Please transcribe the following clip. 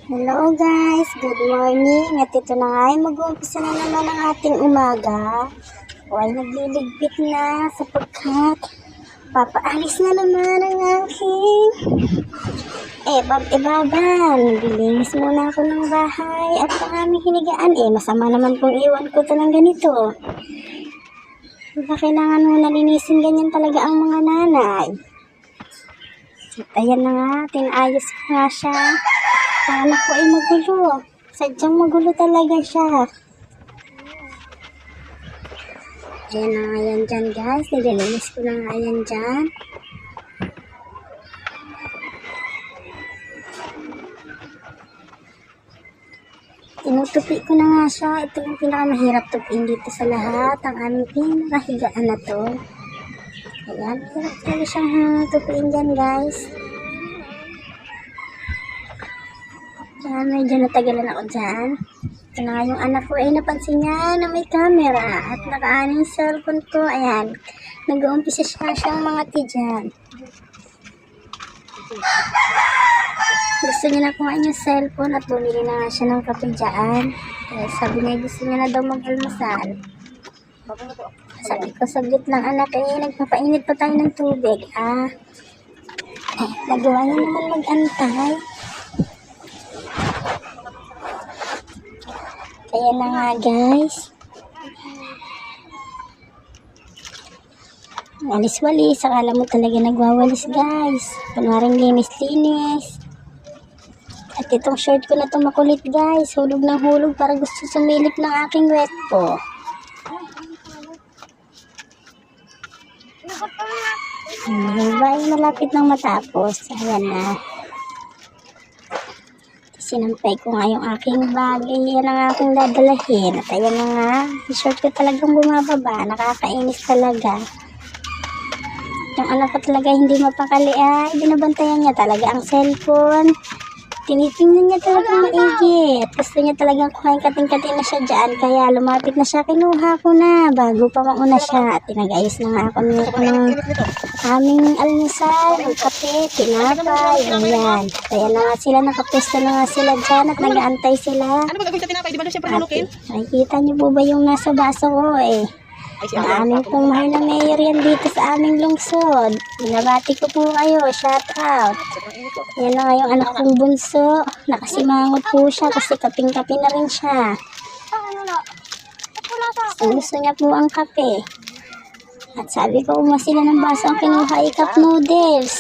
Hello guys, good morning. At ito na nga ay mag-uumpisa na naman ang ating umaga. Ay nagliligpit na sapagkat papaalis na naman ang aking ibaban. Naglilinis muna ako ng bahay at ang aming hinigaan. Masama naman kung iwan ko ito ng ganito. Kailangan mo nalinisin ganyan talaga ang mga nanay. At ayan na nga, tinayos ko nga siya. Anak ko ay magulo. Sadyang magulo talaga siya. Ayan na nga yan dyan guys. Nililinis ko na nga yan dyan. Tinutupi ko na nga siya. Ito yung pinakamahirap tupiin dito sa lahat. Ang aming pinakahigaan na to. Ayan. Hirap talaga siyang tupiin dyan guys. Kaya medyo natagalan ako dyan. Ito na nga yung anak ko ay napansin niya na may camera at nakaano yung cellphone ko. Ayan, nag-uumpisa siyang mga dyan. Gusto niya na kumain yung cellphone at bumili na nga siya ng kape dyan. Kaya sabi niya gusto niya na daw mag-almasal. Sabi ko saglit lang anak nagpapainit pa tayo ng tubig. Nagawa niya naman mag-antay. Kaya na nga guys. Walis-walis. Akala mo talaga nagwawalis guys. Kunwaring linis-linis. At itong shirt ko na ito makulit guys. Hulog ng hulog para gusto sumilip ng aking wet po. Ay malapit nang matapos. Ayan na. Sinampay ko nga yung aking bag. Yan ang aking dadalahin. At ayan na nga. Yung shirt ko talagang bumababa. Nakakainis talaga. Yung anak ko talaga hindi mapakali. Binabantayan niya talaga ang cellphone. Tinitingnan niya talaga maigi. At gusto niya talagang kuhain kating-kating na siya dyan. Kaya lumapit na siya. Kinuha ko na. Bago pa mauna siya. At tinagayos na nga ako ng aming almusal, ng kape, tinapay, ayan. Kaya na nga sila, nakapesto na nga sila dyan at nag-aantay sila. Ano ba gagawin sa tinapay? Di ba na siyempre halukin? Nakikita niyo po ba yung nasa baso ko Ang aming pong mahal na mayor yan dito sa aming lungsod. Binabati ko po kayo, shout out. Yan na nga yung anak kong bunso. Nakasimangot po siya kasi kaping-kape na rin siya. Gusto niya po ang kape. At sabi ko, sila ng baso ang kinuha cup noodles.